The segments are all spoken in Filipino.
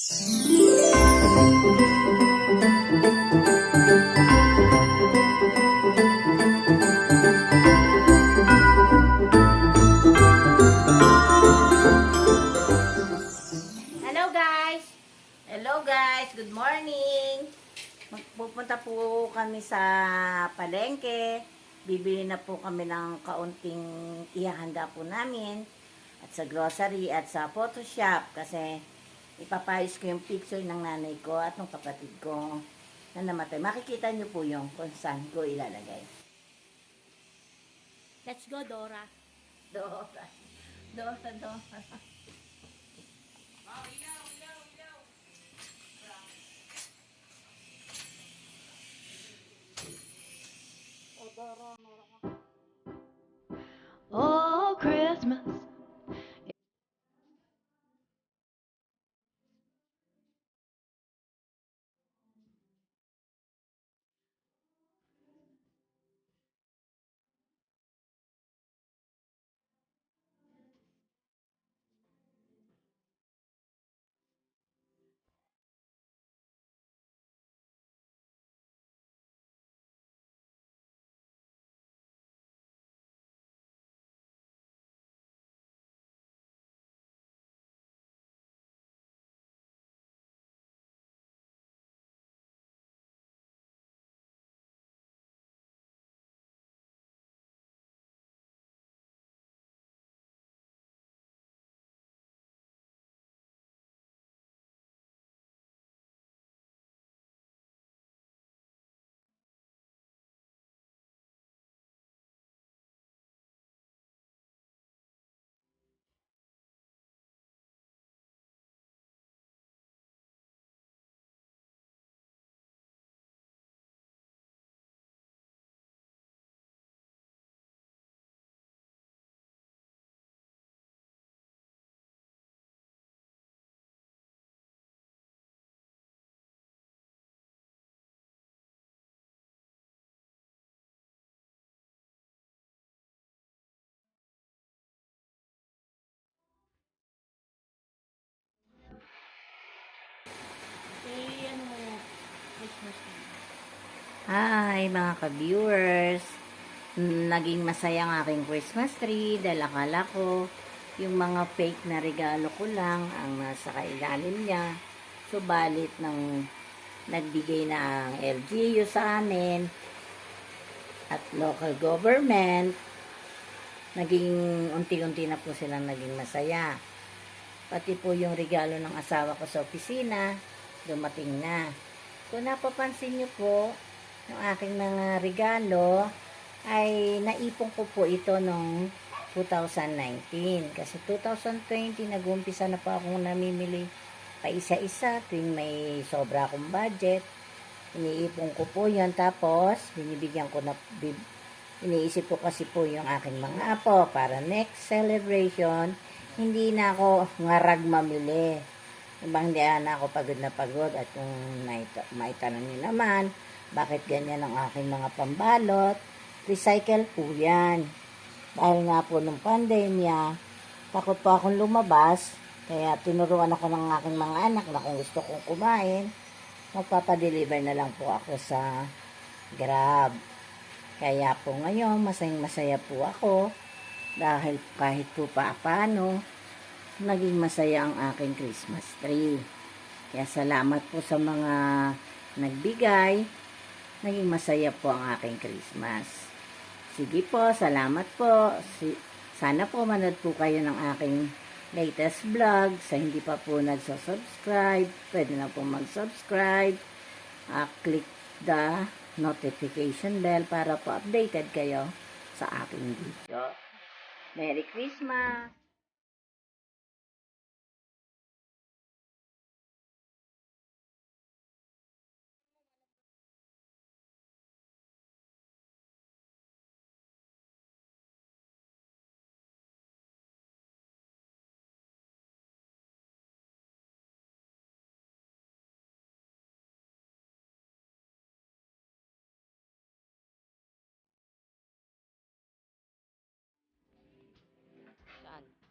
Hello guys! Hello guys! Good morning! Pupunta po kami sa palengke. Bibili na po kami ng kaunting ihahanda po namin. At sa grocery at sa Photoshop. Kasi ipapayos ko yung picture ng nanay ko at ng kapatid ko na namatay. Makikita nyo po yung kung saan ko ilalagay. Let's go, Dora. Dora. Dora, Dora. Oh, Christmas. Hi mga ka-viewers! Naging masaya ang aking Christmas tree dahil akala ko yung mga fake na regalo ko lang ang nasa kailalim niya. Subalit nang nagbigay na ang LGU sa amin at local government, naging unti-unti na po silang naging masaya. Pati po yung regalo ng asawa ko sa opisina, dumating na. Kung napapansin niyo po, yung aking mga regalo ay naipon ko po ito noong 2019. Kasi 2020, nag-umpisa na pa akong namimili pa isa-isa tuwing may sobra akong budget. Iniipon ko po yun. Tapos, binibigyan ko na, iniisip ko kasi po yung aking mga apo para next celebration, hindi na ako ngarag mamili. Ibang hindi na ako pagod na pagod. At kung maitanong nyo naman, bakit ganyan ang aking mga pambalot? Recycle po yan. Dahil nga po nung pandemya, takot po akong lumabas. Kaya tinuruan ako ng aking mga anak na kung gusto kong kumain, magpapadeliver na lang po ako sa Grab. Kaya po ngayon, masayang-masaya po ako. Dahil kahit po paano, naging masaya ang aking Christmas tree. Kaya salamat po sa mga nagbigay. Naging masaya po ang aking Christmas. Sige po, salamat po. Sana po manood po kayo ng aking latest vlog. Sa hindi pa po nagsusubscribe, pwede na po mag-subscribe. Click the notification bell para po updated kayo sa aking video. Merry Christmas! Saan?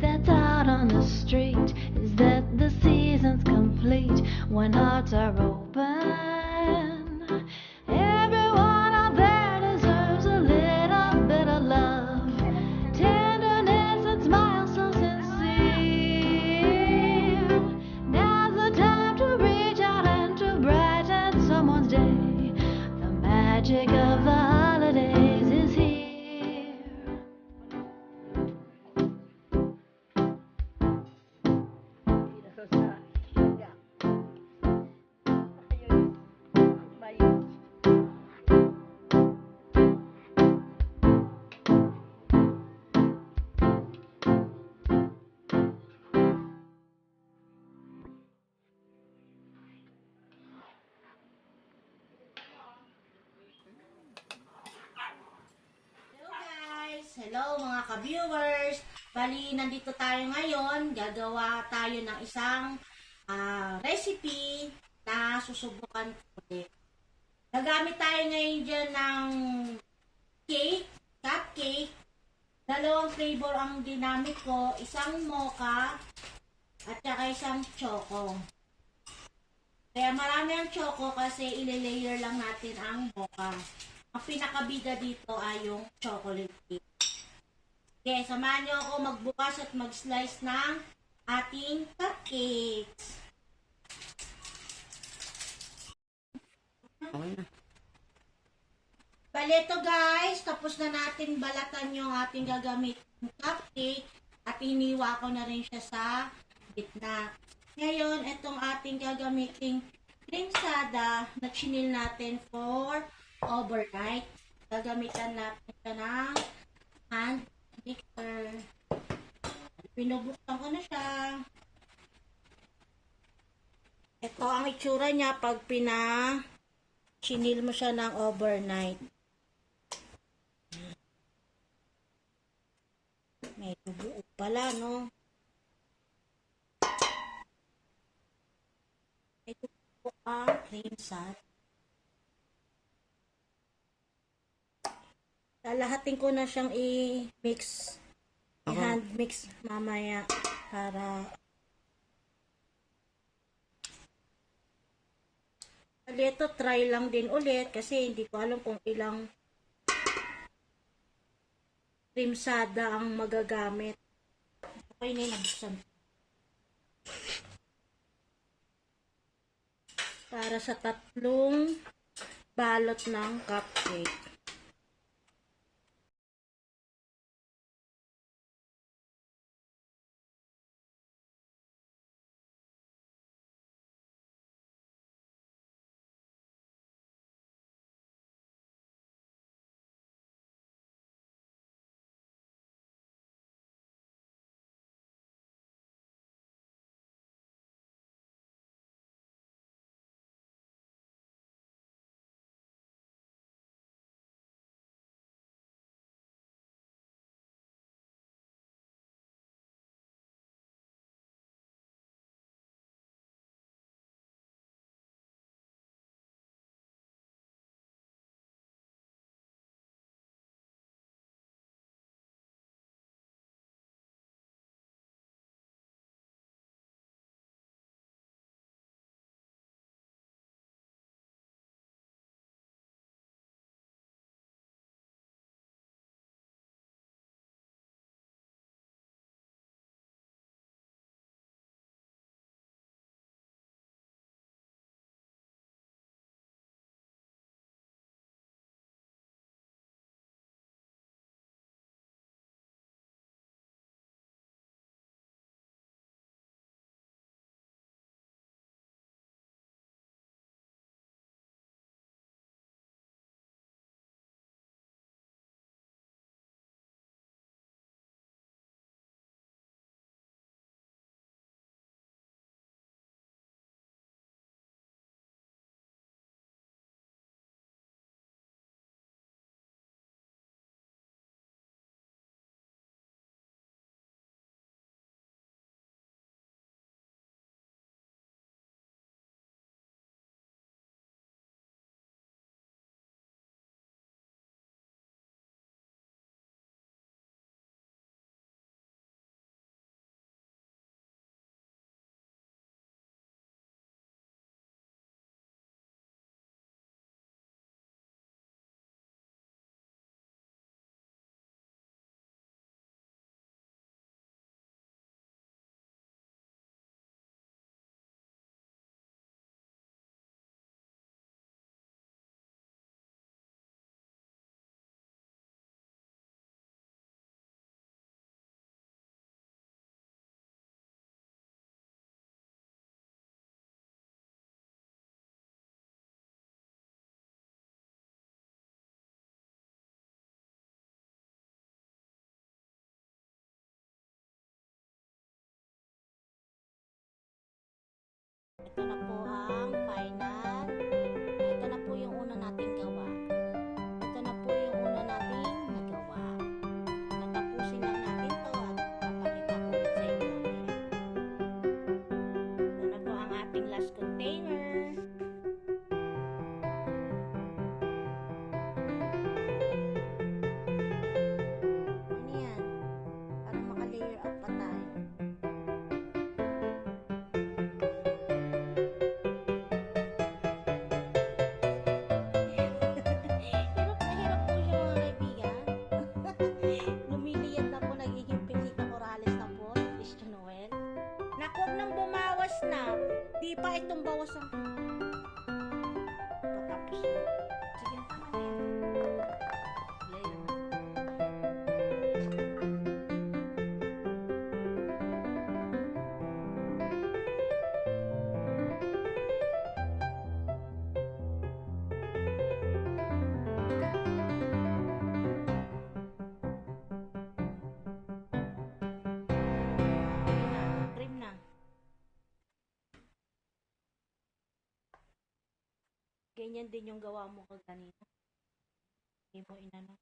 That's out on the street is that the season's complete when hearts are open. Everyone out there deserves a little bit of love, tenderness, and smiles so sincere. Now's the time to reach out and to brighten someone's day. The magic of the holidays is here. Hello guys! Hello mga ka-viewers! Bali, nandito tayo ngayon. Gagawa tayo ng isang recipe na susubukan ko ulit. Gagamit tayo ngayon dyan ng cake, cupcake. Dalawang flavor ang ginamit ko. Isang mocha at saka isang choco. Kaya marami ang choco kasi ile-layer lang natin ang mocha. Ang pinakabida dito ay yung chocolate cake. Okay, samahan nyo ako magbukas at mag-slice ng ating cupcakes. Bali ito guys, tapos na natin balatan yung ating gagamitin cupcake at hiniwa ko na rin siya sa gitna. Ngayon, itong ating gagamiting creamsada na chinil natin for overnight. Gagamitan natin siya ng hand mixer. Pinubuksan ko na siya. Ito ang itsura niya pag chinil mo siya ng overnight. Medyo buo pala, no? Ito po ang creamsada. Lalahatin ko na siyang i-mix. I-hand mix mamaya para ito try lang din ulit kasi hindi ko alam kung ilang creamsada ang magagamit. Okay na nabuksan. Para sa 3 balot ng cupcake. Ito na po ang final. Ito na po yung una nating gawa. Ito na po yung una nating nagawa. Natapusin lang natin to at papakita ko ulit sa inyo mamaya. Ito na po ang ating last container. Ano yan? Para maka-layer up pa tayo. Hirap na hirap po siya mga kaibigan. Lumiliyad na po, nagiging Pilita Corrales na po si Christian Noel. Naku, huwag nang bumawas na. Di pa itong bawas ang... Patapos na. Sige na, tama na yan. Layer na. Trim na. Ganyan din yung gawa mo kaganina. Hindi mo inano.